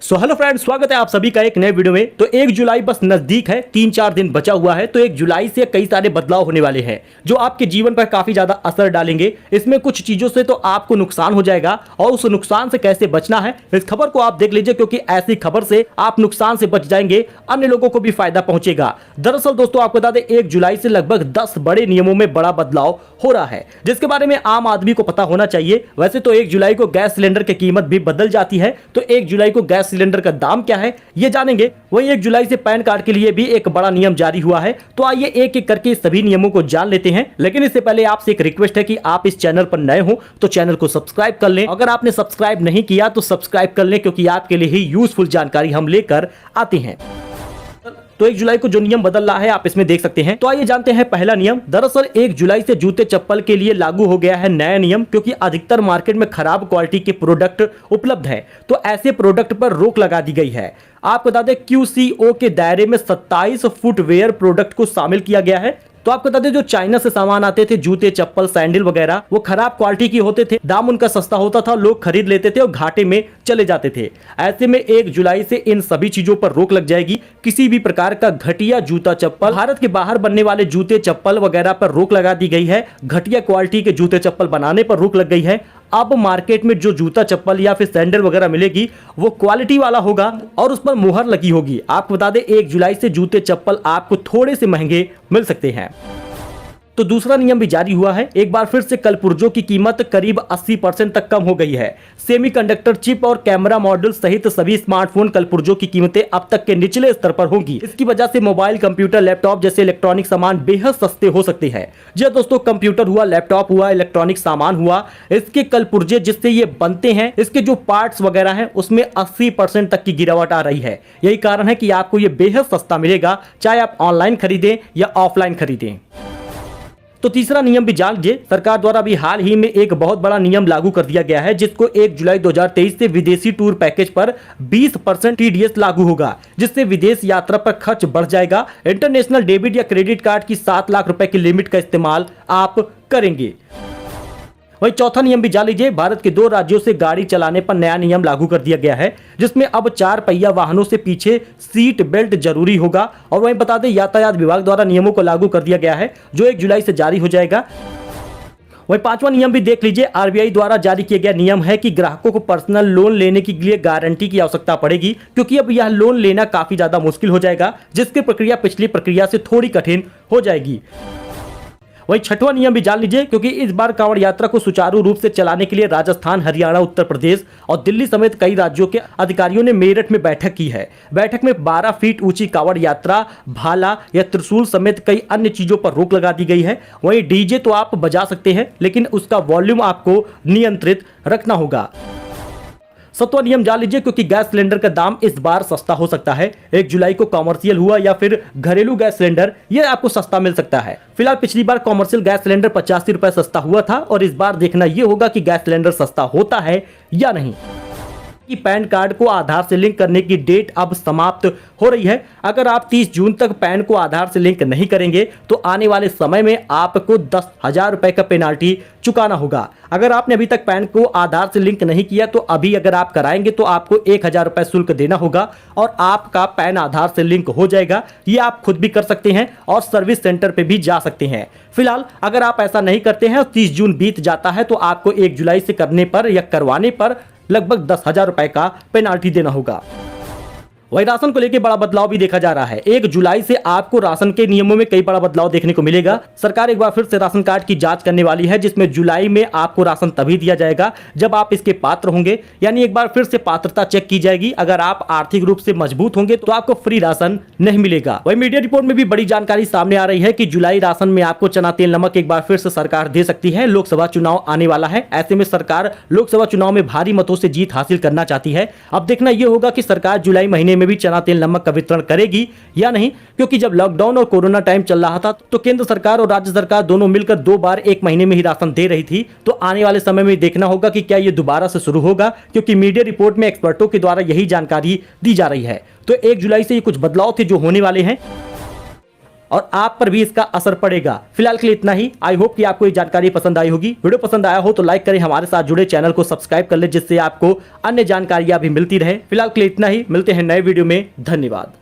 So hello friends, स्वागत है आप सभी का एक नए वीडियो में। तो 1 जुलाई बस नजदीक है, 3-4 दिन बचा हुआ है। तो 1 जुलाई से कई सारे बदलाव होने वाले हैं जो आपके जीवन पर काफी ज्यादा असर डालेंगे। इसमें कुछ चीजों से तो आपको नुकसान हो जाएगा और उस नुकसान से कैसे बचना है इस खबर को आप देख लीजिए, क्योंकि ऐसी खबर से आप नुकसान से बच जाएंगे, अन्य लोगों को भी फायदा पहुंचेगा। दरअसल दोस्तों आपको बता दें, 1 जुलाई से लगभग 10 बड़े नियमों में बड़ा बदलाव हो रहा है, जिसके बारे में आम आदमी को पता होना चाहिए। वैसे तो 1 जुलाई को गैस सिलेंडर की कीमत भी बदल जाती है, तो 1 जुलाई को गैस सिलेंडर का दाम क्या है ये जानेंगे। वहीं 1 जुलाई से पैन कार्ड के लिए भी एक बड़ा नियम जारी हुआ है। तो आइए एक एक करके सभी नियमों को जान लेते हैं, लेकिन इससे पहले आपसे एक रिक्वेस्ट है कि आप इस चैनल पर नए हो तो चैनल को सब्सक्राइब कर लें। अगर आपने सब्सक्राइब नहीं किया तो सब्सक्राइब कर लें, क्योंकि आपके लिए ही यूजफुल जानकारी हम लेकर आते हैं। तो 1 जुलाई को जो नियम बदल रहा है आप इसमें देख सकते हैं। तो आइए जानते हैं पहला नियम। दरअसल 1 जुलाई से जूते चप्पल के लिए लागू हो गया है नया नियम, क्योंकि अधिकतर मार्केट में खराब क्वालिटी के प्रोडक्ट उपलब्ध है, तो ऐसे प्रोडक्ट पर रोक लगा दी गई है। आपको बता दें QCO के दायरे में 27 फुटवेयर प्रोडक्ट को शामिल किया गया है। तो आपको बता दें, जो चाइना से सामान आते थे, जूते चप्पल सैंडल वगैरह, वो खराब क्वालिटी की होते थे, दाम उनका सस्ता होता था, लोग खरीद लेते थे और घाटे में चले जाते थे। ऐसे में 1 जुलाई से इन सभी चीजों पर रोक लग जाएगी। किसी भी प्रकार का घटिया जूता चप्पल, भारत के बाहर बनने वाले जूते चप्पल वगैरह पर रोक लगा दी गई है। घटिया क्वालिटी के जूते चप्पल बनाने पर रोक लग गई है। अब मार्केट में जो जूता चप्पल या फिर सैंडल वगैरह मिलेगी वो क्वालिटी वाला होगा और उस पर मुहर लगी होगी। आपको बता दें, 1 जुलाई से जूते चप्पल आपको थोड़े से महंगे मिल सकते हैं। तो दूसरा नियम भी जारी हुआ है। एक बार फिर से कलपुर्जों की कीमत करीब 80% तक कम हो गई है। सेमीकंडक्टर चिप और कैमरा मॉड्यूल सहित सभी स्मार्टफोन कलपुर्जों की कीमतें अब तक के निचले स्तर पर होंगी। इसकी वजह से मोबाइल, कंप्यूटर, लैपटॉप जैसे इलेक्ट्रॉनिक सामान बेहद सस्ते हो सकते हैं। जी दोस्तों, कंप्यूटर हुआ, लैपटॉप हुआ, इलेक्ट्रॉनिक सामान हुआ, इसके कलपुर्जे जिससे ये बनते हैं, इसके जो पार्ट्स वगैरह हैं उसमें 80% तक की गिरावट आ रही है। यही कारण है कि आपको ये बेहद सस्ता मिलेगा, चाहे आप ऑनलाइन खरीदें या ऑफलाइन खरीदें। तो तीसरा नियम भी जान लीजिए। सरकार द्वारा भी हाल ही में एक बहुत बड़ा नियम लागू कर दिया गया है, जिसको 1 जुलाई 2023 से विदेशी टूर पैकेज पर 20% TDS लागू होगा, जिससे विदेश यात्रा पर खर्च बढ़ जाएगा। इंटरनेशनल डेबिट या क्रेडिट कार्ड की 7 लाख रुपए की लिमिट का इस्तेमाल आप करेंगे। वही चौथा नियम भी जान लीजिए। भारत के 2 राज्यों से गाड़ी चलाने पर नया नियम लागू कर दिया गया है, जिसमें अब 4 पहिया वाहनों से पीछे सीट बेल्ट जरूरी होगा। और वहीं बता दें, यातायात विभाग द्वारा नियमों को लागू कर दिया गया है, जो 1 जुलाई से जारी हो जाएगा। वही 5वां नियम भी देख लीजिए। RBI द्वारा जारी किया गया नियम है कि ग्राहकों को पर्सनल लोन लेने के लिए गारंटी की आवश्यकता पड़ेगी, क्योंकि अब यह लोन लेना काफी ज्यादा मुश्किल हो जाएगा, जिसकी प्रक्रिया पिछली प्रक्रिया से थोड़ी कठिन हो जाएगी। वही 6वां नियम भी जान लीजिए, क्योंकि इस बार कांवड़ यात्रा को सुचारू रूप से चलाने के लिए राजस्थान, हरियाणा, उत्तर प्रदेश और दिल्ली समेत कई राज्यों के अधिकारियों ने मेरठ में बैठक की है। बैठक में 12 फीट ऊंची कांवड़ यात्रा, भाला या त्रिशूल समेत कई अन्य चीजों पर रोक लगा दी गई है। वहीं डीजे तो आप बजा सकते हैं, लेकिन उसका वॉल्यूम आपको नियंत्रित रखना होगा। 7वां नियम जान लीजिए, क्योंकि गैस सिलेंडर का दाम इस बार सस्ता हो सकता है। 1 जुलाई को कॉमर्शियल हुआ या फिर घरेलू गैस सिलेंडर, ये आपको सस्ता मिल सकता है। फिलहाल पिछली बार कॉमर्शियल गैस सिलेंडर 85 रुपए सस्ता हुआ था, और इस बार देखना यह होगा कि गैस सिलेंडर सस्ता होता है या नहीं। कि पैन कार्ड को आधार से लिंक करने की डेट अब समाप्त हो रही है। अगर आप 30 जून तक पैन को आधार से लिंक नहीं करेंगे तो आने वाले समय में आपको 10,000 रुपए का पेनाल्टी चुकाना होगा। अगर आपने अभी तक पैन को आधार से लिंक नहीं किया तो अभी अगर आप कराएंगे तो आपको 1,000 रुपए शुल्क देना होगा और आपका पैन आधार से लिंक हो जाएगा। ये आप खुद भी कर सकते हैं और सर्विस सेंटर पे भी जा सकते हैं। फिलहाल अगर आप ऐसा नहीं करते हैं और 30 जून बीत जाता है तो आपको 1 जुलाई से करने पर या करवाने पर लगभग 10,000 रुपए का पेनाल्टी देना होगा। वही राशन को लेकर बड़ा बदलाव भी देखा जा रहा है। 1 जुलाई से आपको राशन के नियमों में कई बड़ा बदलाव देखने को मिलेगा। सरकार एक बार फिर से राशन कार्ड की जांच करने वाली है, जिसमें जुलाई में आपको राशन तभी दिया जाएगा जब आप इसके पात्र होंगे, यानी एक बार फिर से पात्रता चेक की जाएगी। अगर आप आर्थिक रूप से मजबूत होंगे तो आपको फ्री राशन नहीं मिलेगा। वही मीडिया रिपोर्ट में भी बड़ी जानकारी सामने आ रही है कि जुलाई राशन में आपको चना, तेल, नमक एक बार फिर से सरकार दे सकती है। लोकसभा चुनाव आने वाला है, ऐसे में सरकार लोकसभा चुनाव में भारी मतों से जीत हासिल करना चाहती है। अब देखना यह होगा कि सरकार जुलाई महीने में भी चना, तेल, नमक का वितरण करेगी या नहीं, क्योंकि जब लॉकडाउन और कोरोना टाइम चल रहा था तो केंद्र सरकार और राज्य सरकार दोनों मिलकर 2 बार एक महीने में ही राशन दे रही थी। तो आने वाले समय में देखना होगा कि क्या यह दोबारा से शुरू होगा, क्योंकि मीडिया रिपोर्ट में एक्सपर्टों के द्वारा यही जानकारी दी जा रही है। तो 1 जुलाई से ये कुछ बदलाव थे जो होने वाले हैं। और आप पर भी इसका असर पड़ेगा। फिलहाल के लिए इतना ही। आई होप कि आपको ये जानकारी पसंद आई होगी। वीडियो पसंद आया हो तो लाइक करें, हमारे साथ जुड़े चैनल को सब्सक्राइब कर ले, जिससे आपको अन्य जानकारियां भी मिलती रहे। फिलहाल के लिए इतना ही, मिलते हैं नए वीडियो में। धन्यवाद।